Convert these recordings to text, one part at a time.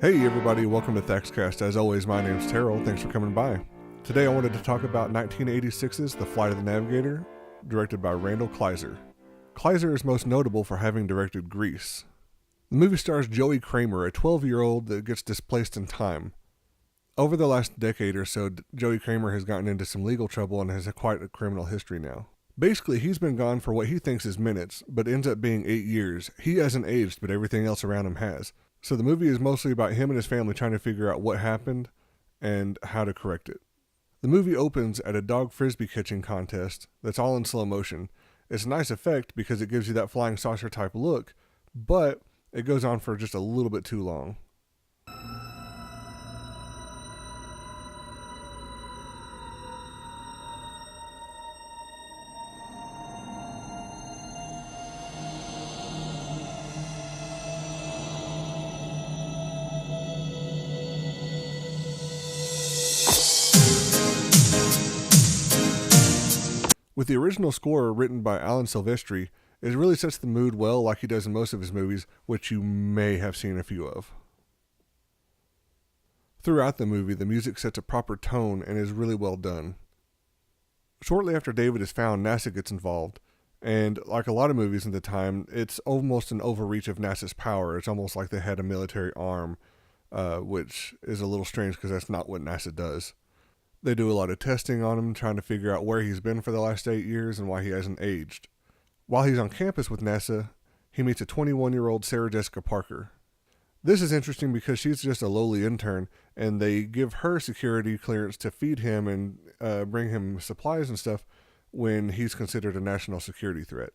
Hey everybody, welcome to ThaxCast. As always, my name's Terrell. Thanks for coming by. Today I wanted to talk about 1986's The Flight of the Navigator, directed by Randall Kleiser. Kleiser is most notable for having directed Grease. The movie stars Joey Kraemer, a 12-year-old that gets displaced in time. Over the last decade or so, Joey Kraemer has gotten into some legal trouble and has quite a criminal history now. Basically, he's been gone for what he thinks is minutes, but ends up being 8 years. He hasn't aged, but everything else around him has. So the movie is mostly about him and his family trying to figure out what happened and how to correct it. The movie opens at a dog frisbee catching contest that's all in slow motion. It's a nice effect because it gives you that flying saucer type look, but it goes on for just a little bit too long. With the original score written by Alan Silvestri, it really sets the mood well like he does in most of his movies, which you may have seen a few of. Throughout the movie, the music sets a proper tone and is really well done. Shortly after David is found, NASA gets involved, and like a lot of movies in the time, it's almost an overreach of NASA's power. It's almost like they had a military arm, which is a little strange because that's not what NASA does. They do a lot of testing on him, trying to figure out where he's been for the last 8 years and why he hasn't aged. While he's on campus with NASA, he meets a 21-year-old Sarah Jessica Parker. This is interesting because she's just a lowly intern, and they give her security clearance to feed him and bring him supplies and stuff when he's considered a national security threat.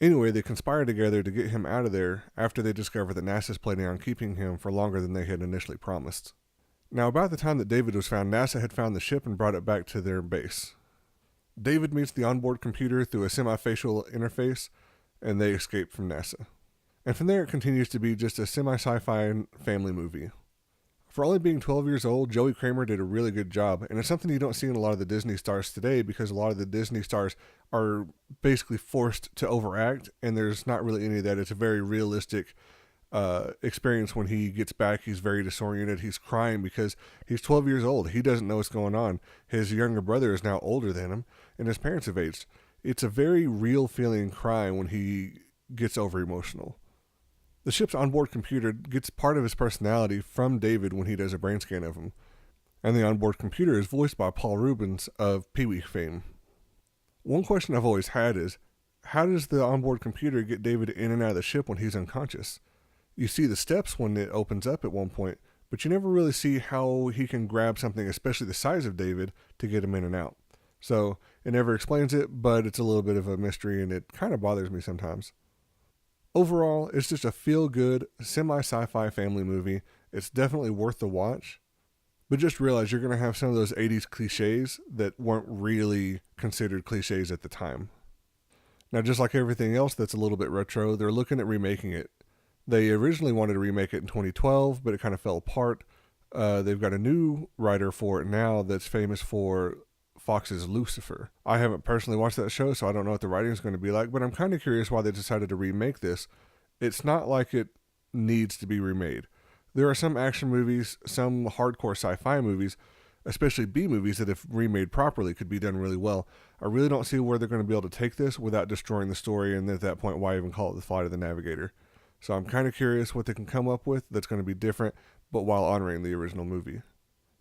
Anyway, they conspire together to get him out of there after they discover that NASA's planning on keeping him for longer than they had initially promised. Now, about the time that David was found, NASA had found the ship and brought it back to their base. David meets the onboard computer through a semi-facial interface, and they escape from NASA. And from there, it continues to be just a semi-sci-fi family movie. For only being 12 years old, Joey Kraemer did a really good job, and it's something you don't see in a lot of the Disney stars today because a lot of the Disney stars are basically forced to overact, and there's not really any of that. It's a very realistic experience. When he gets back, he's very disoriented. He's crying because he's 12 years old. He doesn't know what's going on. His younger brother is now older than him, and his parents have aged. It's a very real feeling crying when he gets over emotional. The ship's onboard computer gets part of his personality from David when he does a brain scan of him, and the onboard computer is voiced by Paul Reubens of Pee-wee fame. One question I've always had is, how does the onboard computer get David in and out of the ship when he's unconscious? You see the steps when it opens up at one point, but you never really see how he can grab something, especially the size of David, to get him in and out. So it never explains it, but it's a little bit of a mystery, and it kind of bothers me sometimes. Overall, it's just a feel-good, semi-sci-fi family movie. It's definitely worth the watch, but just realize you're going to have some of those 80s cliches that weren't really considered cliches at the time. Now, just like everything else that's a little bit retro, they're looking at remaking it. They originally wanted to remake it in 2012, but it kind of fell apart. They've got a new writer for it now that's famous for Fox's Lucifer. I haven't personally watched that show, so I don't know what the writing is going to be like, but I'm kind of curious why they decided to remake this. It's not like it needs to be remade. There are some action movies, some hardcore sci-fi movies, especially B movies that if remade properly could be done really well. I really don't see where they're going to be able to take this without destroying the story, and at that point, why even call it The Flight of the Navigator? So I'm kind of curious what they can come up with that's going to be different, but while honoring the original movie.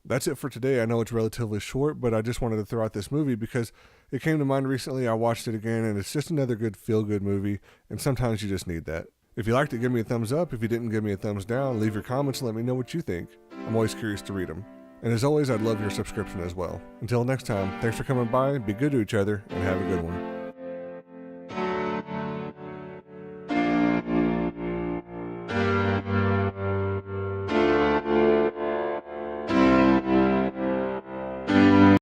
That's it for today. I know it's relatively short, but I just wanted to throw out this movie because it came to mind recently. I watched it again, and it's just another good feel-good movie, and sometimes you just need that. If you liked it, give me a thumbs up. If you didn't, give me a thumbs down. Leave your comments and let me know what you think. I'm always curious to read them. And as always, I'd love your subscription as well. Until next time, thanks for coming by, be good to each other, and have a good one.